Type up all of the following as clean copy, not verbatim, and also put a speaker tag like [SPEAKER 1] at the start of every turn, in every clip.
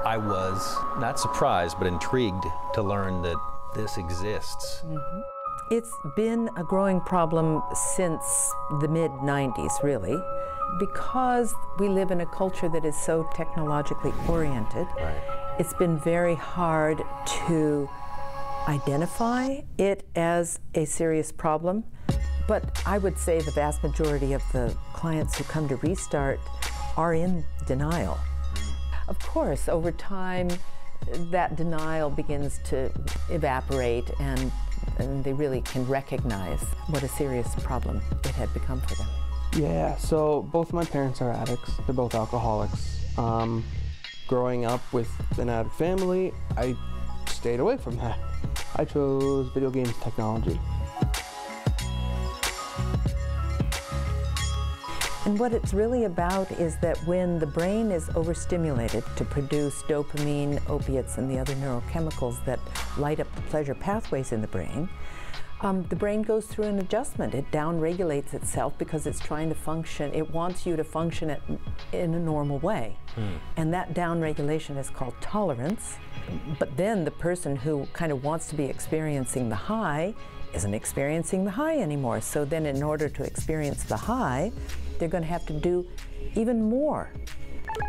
[SPEAKER 1] I was not surprised, but intrigued to learn that this exists.
[SPEAKER 2] Mm-hmm. It's been a growing problem since the mid-90s, really, because we live in a culture that is so technologically oriented.
[SPEAKER 1] Right.
[SPEAKER 2] It's been very hard to identify it as a serious problem, but I would say the vast majority of the clients who come to Restart are in denial. Of course, over time, that denial begins to evaporate, and they really can recognize what a serious problem it had become for them.
[SPEAKER 3] Yeah, so both my parents are addicts. They're both alcoholics. Growing up with an addict family, I stayed away from that. I chose video games technology.
[SPEAKER 2] And what it's really about is that when the brain is overstimulated to produce dopamine, opiates, and the other neurochemicals that light up the pleasure pathways in the brain goes through an adjustment. It downregulates itself because it's trying to function. It wants you to function in a normal way. And that downregulation is called tolerance. But then the person who kind of wants to be experiencing the high isn't experiencing the high anymore. So then in order to experience the high, they're going to have to do even more,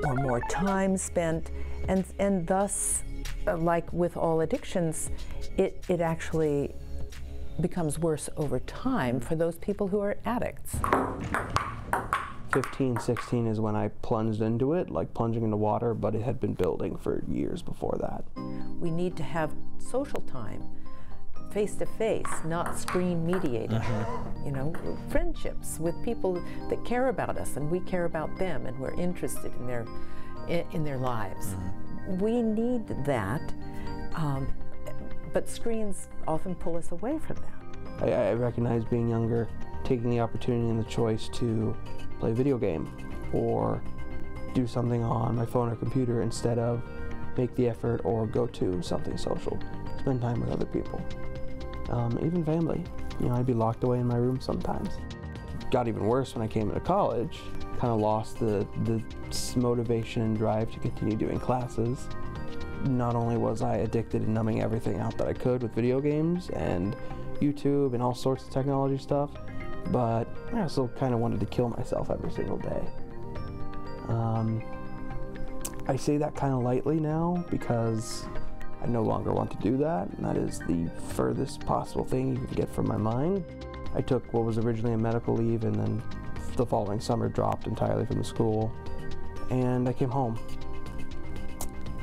[SPEAKER 2] or more time spent, and thus, like with all addictions, it actually becomes worse over time for those people who are addicts.
[SPEAKER 3] 15, 16 is when I plunged into it, like plunging into water, but it had been building for years before that.
[SPEAKER 2] We need to have social time, face-to-face, not screen-mediated. You know, friendships with people that care about us, and we care about them, and we're interested in their lives. We need that, but screens often pull us away from that.
[SPEAKER 3] I recognize being younger, taking the opportunity and the choice to play a video game or do something on my phone or computer instead of make the effort or go to something social, spend time with other people. Even family. You know, I'd be locked away in my room sometimes. Got even worse when I came into college. Kind of lost the motivation and drive to continue doing classes. Not only was I addicted and numbing everything out that I could with video games and YouTube and all sorts of technology stuff, but I also kind of wanted to kill myself every single day. I say that kind of lightly now because I no longer want to do that, and that is the furthest possible thing you can get from my mind. I took what was originally a medical leave, and then the following summer dropped entirely from the school, and I came home.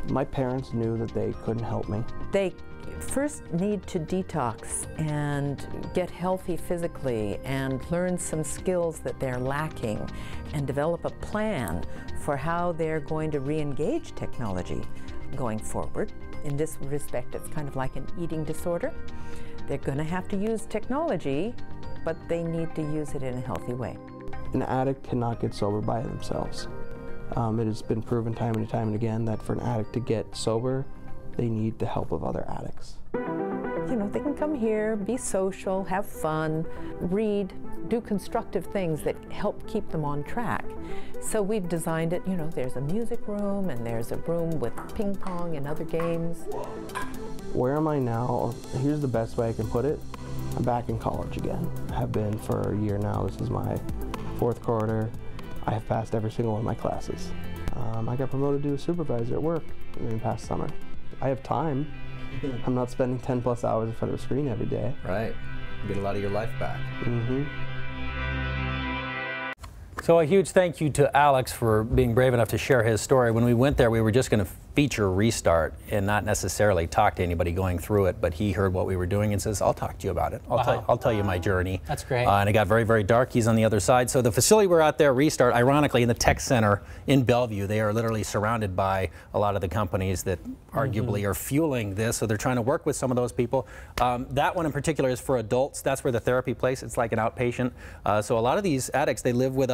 [SPEAKER 3] My parents knew that they couldn't help me.
[SPEAKER 2] They first need to detox and get healthy physically and learn some skills that they're lacking and develop a plan for how they're going to re-engage technology going forward. In this respect, it's kind of like an eating disorder. They're going to have to use technology, but they need to use it in a healthy way.
[SPEAKER 3] An addict cannot get sober by themselves. It has been proven time and time and again that for an addict to get sober, they need the help of other addicts.
[SPEAKER 2] You know, they can come here, be social, have fun, read, do constructive things that help keep them on track. So we've designed it, you know, there's a music room and there's a room with ping pong and other games.
[SPEAKER 3] Where am I now? Here's the best way I can put it. I'm back in college again. I have been for a year now. This is my 4th quarter. I have passed every single one of my classes. I got promoted to a supervisor at work in the past summer. I have time. I'm not spending 10+ hours in front of a screen every day.
[SPEAKER 1] Right. Get a lot of your life back.
[SPEAKER 4] So a huge thank you to Alex for being brave enough to share his story. When we went there, we were just going to feature Restart and not necessarily talk to anybody going through it, but he heard what we were doing and says, I'll talk to you about it. I'll tell you my journey.
[SPEAKER 5] That's great.
[SPEAKER 4] And it got very, very dark. He's on the other side. So the facility we're out there, Restart, ironically, in the tech center in Bellevue, they are literally surrounded by a lot of the companies that arguably are fueling this. So they're trying to work with some of those people. That one in particular is for adults. That's where the therapy place. It's like an outpatient. So a lot of these addicts, they live with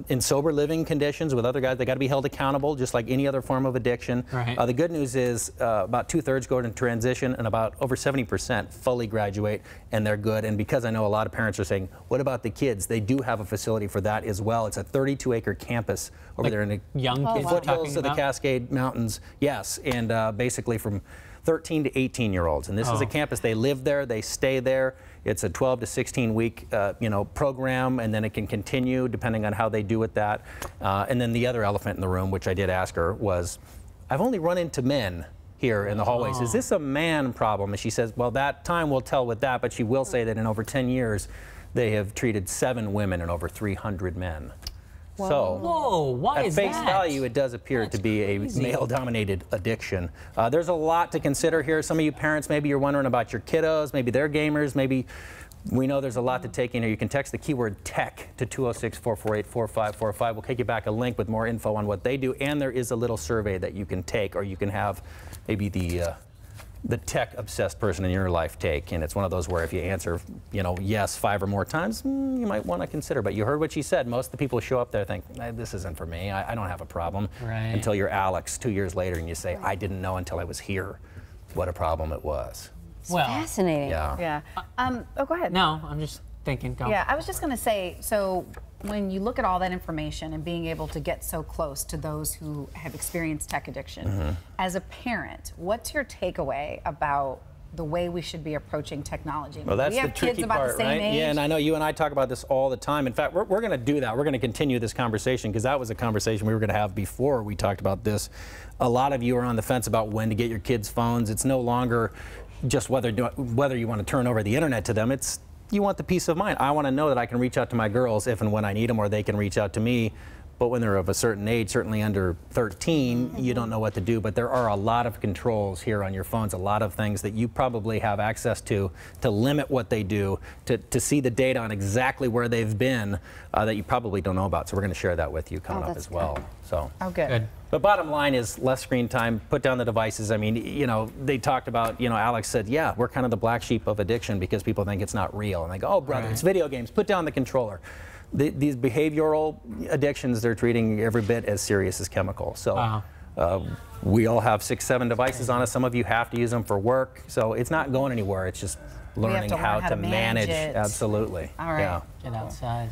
[SPEAKER 4] in sober living conditions with other guys. They got to be held accountable, just like any other form of addiction.
[SPEAKER 5] Right.
[SPEAKER 4] Right. The good news is about 2/3 go into transition, and about over 70% fully graduate, and they're good. And because I know a lot of parents are saying, what about the kids? They do have a facility for that as well. It's a 32-acre campus over there in the
[SPEAKER 5] young kids
[SPEAKER 4] foothills of the Cascade Mountains. Yes, and basically from 13 to 18-year-olds. And this is a campus. They live there, they stay there. It's a 12 to 16-week program, and then it can continue depending on how they do with that. And then the other elephant in the room, which I did ask her, was, I've only run into men here in the hallways. Is this a man problem? And she says, well, that time will tell with that, but she will say that in over 10 years, they have treated 7 women and over 300 men.
[SPEAKER 2] Whoa.
[SPEAKER 5] Whoa, why is that?
[SPEAKER 4] At face value, it does appear to be a male-dominated addiction. There's a lot to consider here. Some of you parents, maybe you're wondering about your kiddos, maybe they're gamers, maybe we know there's a lot to take in here. You can text the keyword TECH to 206-448-4545. We'll take you back a link with more info on what they do, and there is a little survey that you can take, or you can have maybe the tech-obsessed person in your life take, and it's one of those where if you answer, yes 5 or more times, you might want to consider. But you heard what she said. Most of the people who show up there think, this isn't for me. I don't have a problem.
[SPEAKER 5] Right.
[SPEAKER 4] Until you're Alex 2 years later, and you say, I didn't know until I was here what a problem it was.
[SPEAKER 5] Well,
[SPEAKER 6] Fascinating.
[SPEAKER 4] Yeah.
[SPEAKER 6] Oh, go ahead.
[SPEAKER 5] no, I'm just thinking. Go.
[SPEAKER 6] Yeah, I was just going to say, so when you look at all that information and being able to get so close to those who have experienced tech addiction, as a parent, what's your takeaway about the way we should be approaching technology?
[SPEAKER 4] Well, that's
[SPEAKER 6] we have
[SPEAKER 4] the tricky
[SPEAKER 6] kids about
[SPEAKER 4] part,
[SPEAKER 6] the same
[SPEAKER 4] right?
[SPEAKER 6] age.
[SPEAKER 4] Yeah, and I know you and I talk about this all the time. In fact, we're going to do that. We're going to continue this conversation because that was a conversation we were going to have before we talked about this. A lot of you are on the fence about when to get your kids' phones. It's no longer just whether you want to turn over the internet to them. It's you want the peace of mind. I want to know that I can reach out to my girls if and when I need them, or they can reach out to me. But when they're of a certain age, certainly under 13, you don't know what to do. But there are a lot of controls here on your phones, a lot of things that you probably have access to limit what they do, to see the data on exactly where they've been that you probably don't know about. So we're going to share that with you coming up as well. So.
[SPEAKER 6] Oh, good.
[SPEAKER 5] Good.
[SPEAKER 4] But bottom line is less screen time, put down the devices. I mean, they talked about, Alex said, yeah, we're kind of the black sheep of addiction because people think it's not real. And they go, oh, brother, it's video games. Put down the controller. These behavioral addictions, they're treating every bit as serious as chemical. So we all have 6, 7 devices on us. Some of you have to use them for work. So it's not going anywhere. It's just learning how to manage it. Absolutely.
[SPEAKER 6] All right.
[SPEAKER 4] Yeah.
[SPEAKER 5] Get outside.